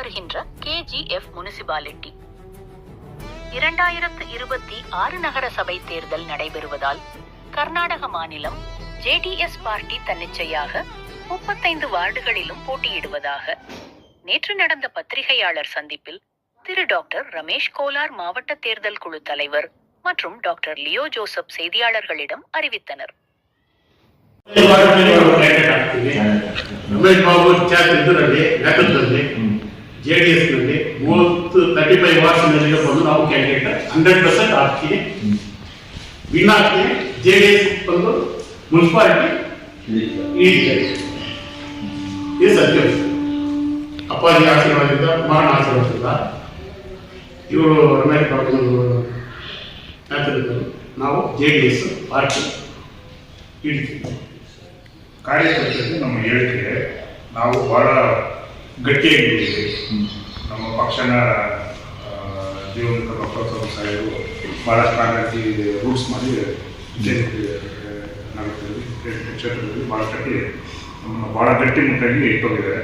வருகின்ற KGF municipality 2026 நகரசபை தேர்தல் நடைபெறுவதால் கர்நாடக மாநிலம் JDS பார்ட்டி தன்னிச்சையாக 35 வார்டுகளிலும் போட்டியிடுவதாக நேற்று நடந்த பத்திரிகையாளர் சந்திப்பில் திரு டாக்டர் ரமேஷ் கோலார் மாவட்ட தேர்தல் குழு தலைவர் மற்றும் டாக்டர் லியோ ஜோசப் செய்தியாளர்களிடம் அறிவித்தனர். ರಮೇಶ್ ಬಾಬು ಇದರಲ್ಲಿ ನೇತೃತ್ವದಲ್ಲಿ JDS ನಲ್ಲಿ 35 ವಾರ್ಡ್ಸ್ನಲ್ಲಿ ಬಂದು ನಾವು ಕ್ಯಾಂಡಿಡೇಟ್ 100% ಆಗ್ತೀವಿ, ವಿನ್ ಆಗ್ತೀವಿ. JDS ಬಂದು ಮುನ್ಸಿಪಾಲಿಟಿ ಇದು ಸತ್ಯ. ಅಪ್ಪಾಜಿ ಆಶೀರ್ವಾದದಿಂದ, ಕುಮಾರನ ಆಶೀರ್ವಾದದಿಂದ, ಇವರು ರಮೇಶ್ ಬಾಬು ನೇತೃತ್ವದಲ್ಲಿ ನಾವು JDS ಪಾರ್ಟಿ ಇಡ್ತೀವಿ. ಕಾರ್ಯಕರ್ತರಿಗೆ ನಮ್ಮ ಹೇಳಿಕೆ ನಾವು ಬಹಳ ಗಟ್ಟಿಯಾಗಿದ್ದೀವಿ. ನಮ್ಮ ಪಕ್ಷನ ಜೀವನ ಡಾಕ್ಟರ್ ಸಾಹೇಬರು ಭಾಳ ಸ್ಟ್ರಾಂಗ್ ಆಗಿ ರೂಟ್ಸ್ ಮಾಡಿ ಕ್ಷೇತ್ರದಲ್ಲಿ ಭಾಳ ಗಟ್ಟಿ ಭಾಳ ಗಟ್ಟಿಮುಟ್ಟಾಗಿ ಇಟ್ಟೋಗಿದ್ದಾರೆ.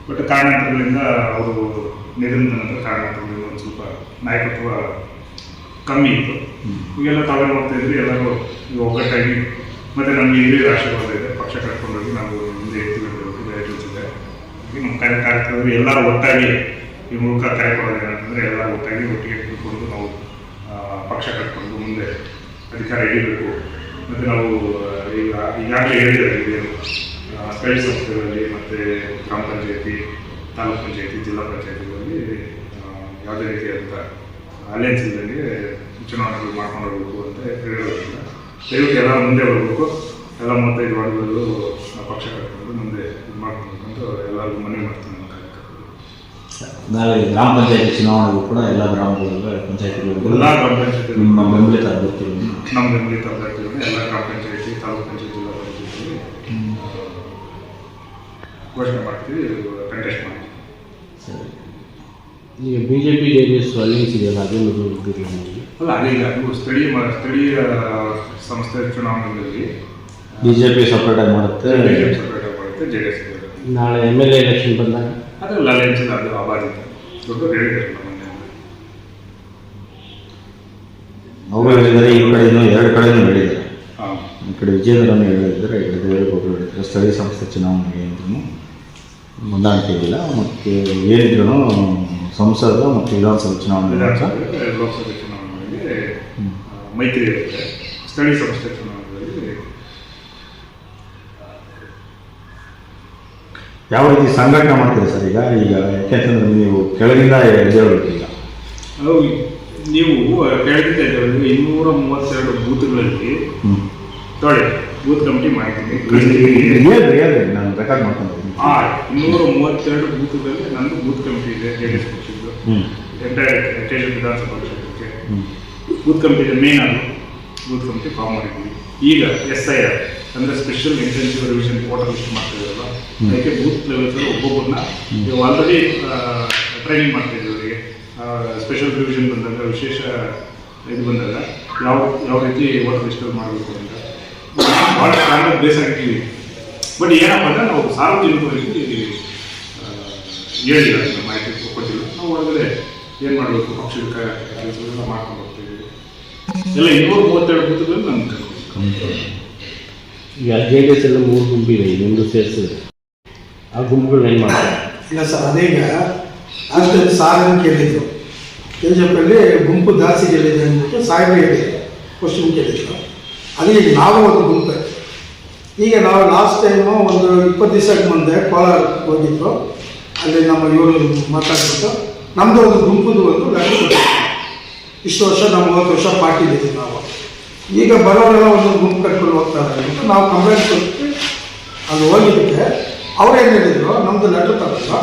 ಬಟ್ ಕಾರಣಾಂತರಗಳಿಂದ ಅವರು ನಿಧನದ ನಂತರ ಕಾರಣಾಂತರಗಳಿಂದ ಒಂದು ಸ್ವಲ್ಪ ನಾಯಕತ್ವ ಕಮ್ಮಿ ಇತ್ತು. ಈಗೆಲ್ಲ ತಾವೇ ನೋಡ್ತಾ ಇದ್ರಿ, ಎಲ್ಲರೂ ಒಗ್ಗಟ್ಟಾಗಿ ಮತ್ತು ನಮಗೆ ಹಿರಿಯ ಆಶೀರ್ವಾದ ಇದೆ. ಪಕ್ಷ ಕಟ್ಕೊಂಡೋಗಿ ನಾವು ಮುಂದೆ ಎತ್ತಿದೆ. ನಮ್ಮ ಕಾರ್ಯಕ್ರಮದಲ್ಲಿ ಎಲ್ಲರೂ ಒಟ್ಟಾಗಿ ಈ ಮೂಲಕ ಕರೆ ಕೊಡೋದು ಏನಂತಂದರೆ ಎಲ್ಲರೂ ಒಟ್ಟಿಗೆ ಕೂತ್ಕೊಂಡು ನಾವು ಪಕ್ಷ ಕಟ್ಕೊಂಡು ಮುಂದೆ ಅಧಿಕಾರ ಹಿಡಿಬೇಕು. ಮತ್ತು ನಾವು ಈಗಾಗಲೇ ಹೇಳಿದ್ದೇವೆ, ಸ್ಥಳೀಯ ಸಂಸ್ಥೆಗಳಲ್ಲಿ ಮತ್ತು ಗ್ರಾಮ ಪಂಚಾಯತಿ, ತಾಲೂಕು ಪಂಚಾಯತಿ, ಜಿಲ್ಲಾ ಪಂಚಾಯತಿಗಳಲ್ಲಿ ಯಾವುದೇ ರೀತಿಯಾದಂಥ ಅಲಯನ್ಸ್ ಇದ್ದಂಗೆ ಚುನಾವಣೆಗಳು ಮಾಡ್ಕೊಂಡು ಹೋಗಬೇಕು ಅಂತ ಹೇಳಿರೋದ್ರಿಂದ ದಯವಿಟ್ಟು ಎಲ್ಲ ಮುಂದೆ ಬರಬೇಕು. ಎಲ್ಲ 35 ವಾರ್ಡ್ಗಳಲ್ಲೂ ಪಕ್ಷ ಕಟ್ಕೊಂಡು ಮುಂದೆ ಇದು ಮಾಡ್ಕೊಬೇಕು ಅಂತ ಎಲ್ಲರಿಗೂ ಮನವಿ ಮಾಡ್ತೀನಿ. ನಮ್ಮ ಕಾರ್ಯಕರ್ತರು ನಾಳೆ ಗ್ರಾಮ ಪಂಚಾಯತಿ ಚುನಾವಣೆಗೂ ಕೂಡ ಎಲ್ಲ ಗ್ರಾಮಗಳಲ್ಲಿ ಪಂಚಾಯತಿಗಳು ಎಲ್ಲ ಗ್ರಾಮ ಪಂಚಾಯತಿ ನಿಮ್ಮ ಬೆಂಬಲಿತ ಅಭ್ಯರ್ಥಿಗಳು ನಮ್ಮ ಬೆಂಬಲಿತ ಅಭ್ಯರ್ಥಿಗಳು ಎಲ್ಲ ಗ್ರಾಮ ಪಂಚಾಯತಿ, ತಾಲೂಕು ಪಂಚಾಯತಿ, ಜಿಲ್ಲಾ ಪಂಚಾಯತಿಯಲ್ಲಿ ಘೋಷಣೆ ಮಾಡ್ತೀವಿ, ಕಂಟೆಸ್ಟ್ ಮಾಡ್ತೀವಿ. ಸರಿ. ಈಗ BJP JDS ಅಲಯನ್ಸ್ ಇದೆಯಲ್ಲ, ಅದೇನು ಅಲ್ಲ, ಅದಿಲ್ಲ. ಅದು ಸ್ಥಳೀಯ ಸಂಸ್ಥೆ ಚುನಾವಣೆಗಳಲ್ಲಿ BJP ಸಪ್ರೇಟಾಗಿ ಮಾಡುತ್ತೆ, ಸಪ್ರೇಟಾಗಿ ಮಾಡುತ್ತೆ, JDS ನಾಳೆ MLA ಎಲೆಕ್ಷನ್ ಬಂದಾಗ ಅದೆಲ್ಲ ಅಲಯನ್ಸ್ ಅದು ಅಬಾಧಿತ ದೊಡ್ಡ ಹೇಳಿದ್ದಾರೆ. ಅವರು ಹೇಳಿದ್ದಾರೆ, ಈ ಕಡೆನೂ 2 ಕಡೆನೂ ಹೇಳಿದ್ದಾರೆ. ಹಾಂ, ಈ ಕಡೆ ವಿಜೇಂದ್ರನ್ನು ಹೇಳಿದ್ದಾರೆ, ಈ ಕಡೆ ದೇವೇಗೌಡರು ಹೇಳಿದ್ದಾರೆ. ಸ್ಥಳೀಯ ಸಂಸ್ಥೆ ಚುನಾವಣೆಗೆ ಅಂದ್ರೂ ಹೊಂದಾಣಿಕೆ ಇಲ್ಲ, ಮತ್ತು ಏನಿದ್ರು ಸಂಸದ ಮತ್ತು ವಿಧಾನಸಭೆ ಚುನಾವಣೆ ಲೋಕಸಭೆ ಚುನಾವಣೆಯಲ್ಲಿ ಮೈತ್ರಿ ಇರುತ್ತೆ. ಸ್ಥಳೀಯ ಸಂಸ್ಥೆ ಚುನಾವಣೆಯಲ್ಲಿ ಯಾವ ರೀತಿ ಸಂಘಟನೆ ಮಾಡ್ತೀರಿ ಸರ್? ಈಗ ಯಾಕೆಂತಂದ್ರೆ ನೀವು ಕೆಳಗಿಂದ ಎದ್ದೇಳಬೇಕೀಗ. ನೀವು ಕೆಳಗಿಂದ 232 ಬೂತ್ಗಳಲ್ಲಿ ತೊಳೆ ಬೂತ್ ಕಮಿಟಿ ಮಾಡಿದ್ದೀನಿ. ಹೇಳ್ರಿ, ನಾನು ರೆಕಾರ್ಡ್ ಮಾಡ್ಕೊಂಡಿದ್ದೀನಿ. 232 ಬೂತ್ಗಳಲ್ಲಿ ನಂದು ಬೂತ್ ಕಮಿಟಿ ಇದೆ. JDS ಪಕ್ಷದ್ದು ಎಂಟೈರ್ ವಿಧಾನಸಭಾ ಕ್ಷೇತ್ರಕ್ಕೆ ಬೂತ್ ಕಮಿಟಿ ಮೇನ್ ಆಗಿ ಬೂತ್ ಕಮಿಟಿ ಫಾರ್ಮ್ ಮಾಡಿದ್ದೀವಿ. ಈಗ SIR ಅಂದರೆ special intensive revision voter list ಮಾಡ್ತಿದ್ದಾರಲ್ಲ, ಅದಕ್ಕೆ ಬೂತ್ ಲೆವೆಲ್ ಒಬ್ಬೊಬ್ಬರನ್ನ ನೀವು ಆಲ್ರೆಡಿ ಟ್ರೈನಿಂಗ್ ಮಾಡ್ತಿದ್ದೀವಿ. ಅವರಿಗೆ ಸ್ಪೆಷಲ್ ರಿವಿಷನ್ ಬಂದಾಗ, ವಿಶೇಷ ಇದು ಬಂದಾಗ ಯಾವ ರೀತಿ ವೋಟರ್ ಲಿಸ್ಟಲ್ಲಿ ಮಾಡಬೇಕು ಅಂತ ಭಾಳ ಸ್ಟ್ಯಾಂಡರ್ಡ್ ಬೇಸ್ ಆಗಿದ್ದೀವಿ. ಬಟ್ ಏನಪ್ಪ ಅಂದರೆ ನಾವು ಸಾರ್ವಜನಿಕರಿಗೆ ಹೇಳಿಲ್ಲ, ಮಾಹಿತಿ ಕೊಟ್ಟಿಲ್ಲ. ನಾವು ಒಳಗಡೆ ಏನು ಮಾಡಬೇಕು, ಪಕ್ಷದ ಕೆಲಸಗಳನ್ನ ಮಾಡ್ಕೊಂಡು ಹೋಗ್ತೀವಿ. ಎಲ್ಲ 232 ಬೂತ್ಗಳಲ್ಲಿ ನಮ್ಗೆ ಈಗ JDS ಎಲ್ಲ 3 ಗುಂಪಿದೆ, ಇನ್ನೊಂದು ಸೇರಿಸಿದೆ. ಆ ಗುಂಪುಗಳು ಏನು ಮಾಡ್ತಾರೆ? ಇಲ್ಲ ಸರ್, ಅದೀಗ ಅಷ್ಟು ಸಾರನ್ನು ಕೇಳಿದ್ರು. KGFಲ್ಲಿ ಗುಂಪು ಜಾಸ್ತಿ ಕೇಳಿದೆ ಅಂದ್ಬಿಟ್ಟು ಸಾಹೇಬರು ಹೇಳಿದ್ರು, ಕ್ವಶನ್ ಕೇಳಿದ್ರು. ಅದೇ ನಾವು ಒಂದು ಗುಂಪೆ. ಈಗ ನಾವು ಲಾಸ್ಟ್ ಟೈಮು ಒಂದು 20 ದಿವಸಕ್ಕೆ ಮುಂದೆ ಕೋಲಾರ ಹೋಗಿದ್ರು. ಅಲ್ಲಿ ನಮ್ಮ ಇವರು ಮಾತಾಡ್ಬಿಟ್ಟು ನಮ್ಮದು ಒಂದು ಗುಂಪುದು ಒಂದು ಲೆಕ್ಕ ಕೊಟ್ಟಿದ್ರು. ಇಷ್ಟು ವರ್ಷ ನಾವು 30 ವರ್ಷ ಪಾರ್ಟಿ ಇದ್ದೀವಿ ನಾವು. ಈಗ ಬರೋರೆಲ್ಲ ಒಂದೊಂದು ಗುಂಪು ಕಟ್ಕೊಂಡು ಹೋಗ್ತಾರೆ ಅಂದ್ಬಿಟ್ಟು ನಾವು ಕಂಪ್ಲೇಂಟ್ ಕೊಟ್ಟು ಅಲ್ಲಿ ಹೋಗಿದ್ದಕ್ಕೆ ಅವ್ರೇನು ಹೇಳಿದ್ರು, ನಮ್ಮದು ಲೆಟ್ರ್ ತಗೊಂಡು,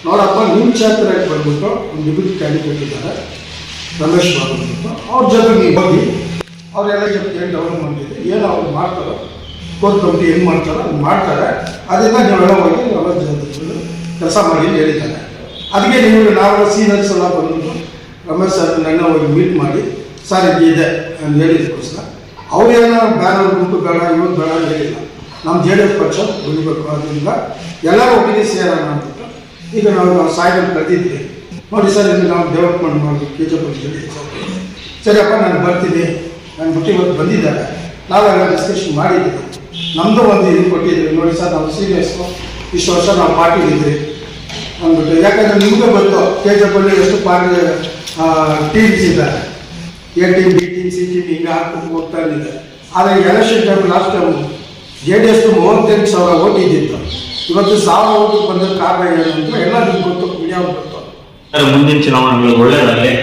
ನೋಡಪ್ಪ ನಿಮ್ಮ ಕ್ಷೇತ್ರಕ್ಕೆ ಬಂದ್ಬಿಟ್ಟು ಒಂದು ಡಿಪ್ಯೂಟಿ ಕ್ಯಾಂಡಿಡೇಟ್ ಇದ್ದಾರೆ ರಮೇಶ್ ಬಾಬು ಅಂದ್ಬಿಟ್ಟು, ಅವ್ರ ಜೊತೆ ನೀವು ಹೋಗಿ ಅವರೆಲ್ಲ ಜೊತೆ ಏನು ಡೆವಲಪ್ಮೆಂಟ್ ಇದೆ, ಏನು ಅವ್ರು ಮಾಡ್ತಾರೋ, ಕೋರ್ ಕಮಿಟಿ ಏನು ಮಾಡ್ತಾರೋ ಅದು ಮಾಡ್ತಾರೆ. ಅದರಿಂದ ನೀವೆಲ್ಲ ಹೋಗಿ ಕೆಲಸ ಮಾಡಿ ಹೇಳಿದ್ದಾರೆ. ಅದಕ್ಕೆ ನಿಮಗೆ ನಾವು ಸೀನಿಯರ್ಸ್ ಎಲ್ಲ ಬಂದ್ಬಿಟ್ಟು ರಮೇಶ್ ಸರ್ ನನ್ನ ಹೋಗಿ ಮೀಟ್ ಮಾಡಿ, ಸರ್ ಇದೆ ಅಂತ ಹೇಳಿದಕ್ಕೋಸ್ಕರ ಅವ್ರೇನೋ ಬೇರೆ ಗುಂಪು ಬೇಡ, ಇವತ್ತು ಬೇಡ ಹೇಳಿಲ್ಲ. ನಮ್ಮ JDS ಪಕ್ಷ ಬೆಳಿಬೇಕು. ಅದರಿಂದ ಎಲ್ಲರೂ ಒಟ್ಟಿಗೆ ಸೇರೋಣ ಅಂದ್ಬಿಟ್ಟು ಈಗ ನಾವು ಸಾಹೇಬ್ ಕರೆದಿದ್ವಿ, ನೋಡಿ ಸರ್ ಇದು ನಾವು ಡೆವಲಪ್ಮೆಂಟ್ ಮಾಡಿ KJP ಸರಿಯಪ್ಪ ನಾನು ಬರ್ತೀನಿ, ನಾನು ಬಿಟ್ಟು ಇವತ್ತು ಬಂದಿದ್ದಾರೆ, ನಾವೆಲ್ಲ ಡಿಸ್ಕಷನ್ ಮಾಡಿದ್ದೀವಿ, ನಮ್ಮದು ಒಂದು ಇದು ಕೊಟ್ಟಿದ್ದೀವಿ, ನೋಡಿ ಸರ್ ನಾವು ಸೀರಿಯಸ್ಸು, ಇಷ್ಟು ವರ್ಷ ನಾವು ಪಾರ್ಟಿಲಿದ್ವಿ ಅಂದ್ಬಿಟ್ಟು. ಯಾಕಂದರೆ ನಿಮಗೆ ಬಂದು KJP ಎಷ್ಟು ಪಾರ್ಟಿ ಟೀಮ್ಸ್ ಇದ್ದಾರೆ, A team, B team, C team ಹಿಂಗೆ ಹಾಕ್ಬಿಟ್ಟು ಹೋಗ್ತಾ ಇದ್ದಿದೆ. ಆದರೆ election time last time JDS 38,000 vote ಇದ್ದಿತ್ತು, ಇವತ್ತು 1000 ಓಟಿಗೆ ಬಂದ ಕಾರಣ ಏನು ಅಂತ ಎಲ್ಲ ನಿಮ್ಗೆ ಗೊತ್ತು, ಮೀಡಿಯಾ ಗೊತ್ತು. ಮುಂದಿನ ಚುನಾವಣೆಗಳು ಒಳ್ಳೆಯದಾಗಲಿ.